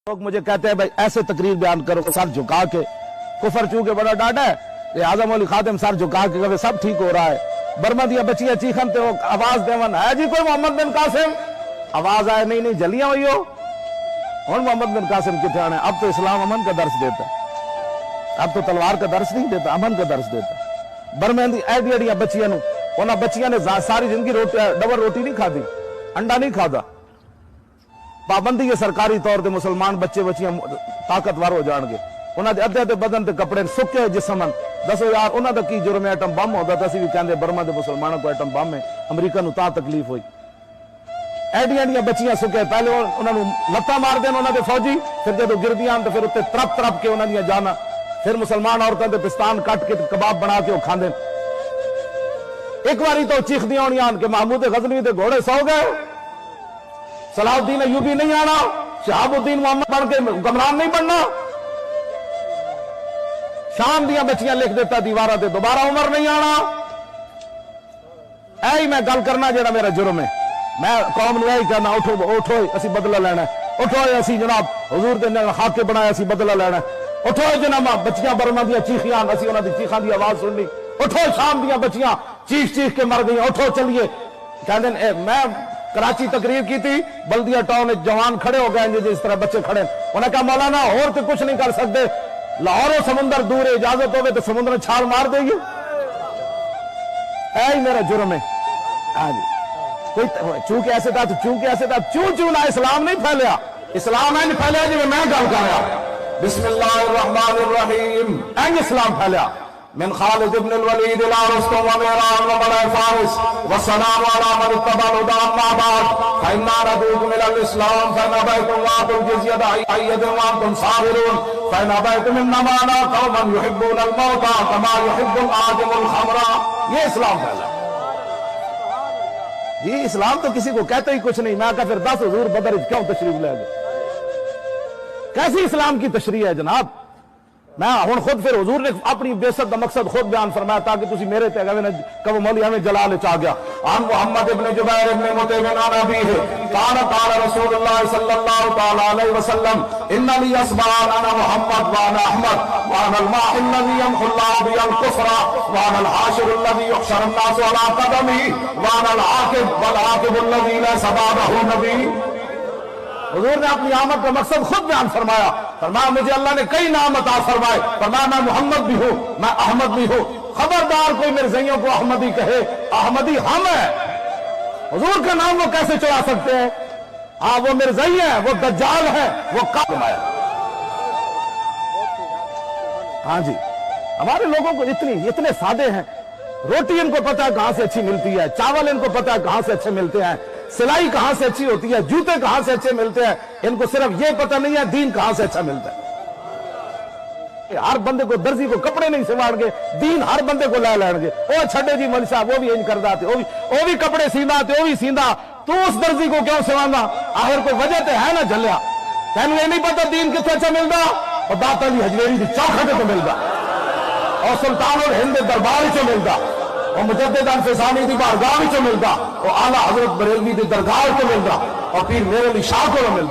लोग मुझे कहते हैं भाई ऐसे तकरीर बयान करो सर झुका के, कुफर चूके बड़ा डाटा है ये आजम अली खातिम सर झुका के कभी सब ठीक हो रहा है। बर्मा दिया बचिया चीखन ते आवाज देवन है जी कोई मोहम्मद बिन कासिम आवाज आए नहीं जलियां हुई हो और मोहम्मद बिन कासिम कितने आने। अब तो इस्लाम अमन का दर्श देता, अब तो तलवार का दर्श नहीं देता, अमन का दर्श देता। बर्मे दी एडी एडिया बचिया उन्होंने बच्चिया ने सारी जिंदगी डबल रोटी नहीं खाधी, अंडा नहीं खाता। पाबंदी है सरकारी तौर पर मुसलमान बच्चे बच्चियां ताकतवर हो जाएंगे, उन्होंने अद्धे अद्धे बदन के कपड़े सुके जिसम। दसो यार उन्होंने की जुर्म है एटम बम होता तो भी कहते बर्मा के मुसलमानों को एटम बम है, अमरीका को ता तकलीफ हुई। एडिया एडिया बच्चियां सुके पहले उन्होंने लत्ता मार देन उन्होंने फौजी, फिर जो गिरदियां तो फिर उत्ते तरप तरप के उन्होंने जाना, फिर मुसलमान औरतों के पिस्तान कट के कबाब बना के खाते। एक बारी तो चीखदियां होनियां कि महमूद गजनवी के घोड़े सौ गए, सलाहुद्दीन अय्यूबी नहीं आना, शहाबुद्दीन मोहम्मद बन के हुक्मरान नहीं बनना। शाम दियां बच्चियां लिख देता दीवारा ते दोबारा उमर नहीं आना। ऐ मैं गल करना जेड़ा मेरा जुर्म है, मैं कौम नूं यही कहना उठो उठो असी बदला लेना, उठो असी जनाब हुजूर दे खाके बनाए असी बदला लेना, उठो जनाब बच्चियां बर्मा दियां चीखियां असी उन्हां दी चीखां दी आवाज सुननी, उठो शाम दियां बच्चियां चीख चीख के मर गई, उठो चलिए। कहते मैं कराची तकरीर की थी, बल्दिया टाउन जवान खड़े हो गए जिस तरह बच्चे खड़े, उन्हें कहा मौलाना और तो कुछ नहीं कर सकते, लाहौर समुंदर दूर है, इजाजत हो तो समुद्र में छाल मार देगी। ऐ मेरा जुर्म है। हाँ जी कोई चूंकि ऐसे था चू चू ना इस्लाम नहीं फैलिया, इस्लाम नहीं फैलिया जी मैं गल कर रहा। बिस्मिल्लाहिर्रहमानिर्रहीम ऐ इस्लाम फैलिया من خالد بن الوليد الى رستم ومهران وبني فارس والسلام على من اتبع الهدى اما بعد فإنا ندعوكم الى الاسلام فإن ابيتم واتوا الجزية ايد وانتم صاغرون فإن ابيتم انما انا قوما يحبون الموت كما يحب الآدم الخمر। یہ اسلام پھیلا جی، اسلام تو کسی کو کہتے ہی کچھ نہیں۔ میں کہا پھر 10 حضور بدر کیوں تشریف لے گئے؟ کیسی اسلام کی تشریح ہے جناب؟ میں ہن خود پھر حضور نے اپنی بعثت کا مقصد خود بیان فرمایا تاکہ تسی میرے تے گوے نہ کہو مولوی ہمیں جلال چ آ گیا۔ عن محمد ابن جبیر ابن مطعم عن ابیہ قال قال رسول اللہ صلی اللہ تعالی علیہ وسلم ان لی اسماء انا محمد وانا احمد وانا الماء الذي يمحو الله به الكفر وانا الحاشر الذي يحشر الناس على قدمي وانا العاقب والعاقب الذي ليس بعده نبي۔ حضور نے اپنی آمد کا مقصد خود بیان فرمایا، فرمایا مجھے اللہ نے کئی نام عطا فرمائے، فرمایا میں محمد بھی ہوں میں احمد بھی ہوں، خبردار کوئی مرزائیوں کو احمدی کہے، احمدی ہم ہیں۔ حضور کا نام وہ کیسے چڑھا سکتے ہیں؟ ہاں وہ مرزائی ہیں، وہ دجال ہے، وہ قاتل ہے۔ ہاں جی ہمارے لوگوں کو اتنے سادے ہیں، روٹی ان کو پتا ہے کہاں سے اچھی ملتی ہے، چاول ان کو پتا ہے کہاں سے اچھے ملتے ہیں، سلائی کہاں سے اچھی ہوتی ہے، جوتے کہاں سے اچھے ملتے ہیں، ان کو صرف یہ پتہ نہیں ہے دین کہاں سے اچھا ملتا ہے۔ ہر بندے کو درزی کو کپڑے نہیں سواڑ گے، دین ہر بندے کو لے لین گے۔ او چھڑے جی مول صاحب وہ بھی انج کردا تے وہ بھی کپڑے سیندا تے وہ بھی سیندا، تو اس درزی کو کیوں سواندا؟ آخر کوئی وجہ تے ہے نا جھلیا، تینوں یہ نہیں پتہ دین کتھے اچھا ملدا؟ اور داتا علی حجویری دی چوکھٹ تے ملدا، اور سلطان الہند دے دربار وچ ملدا، اور مجدد انفسانی دی بارگاہ وچ ملدا، اور اعلی حضرت بریلوی دی درگاہ وچ ملدا، اور پیر میرے علی شاہ کو ملدا۔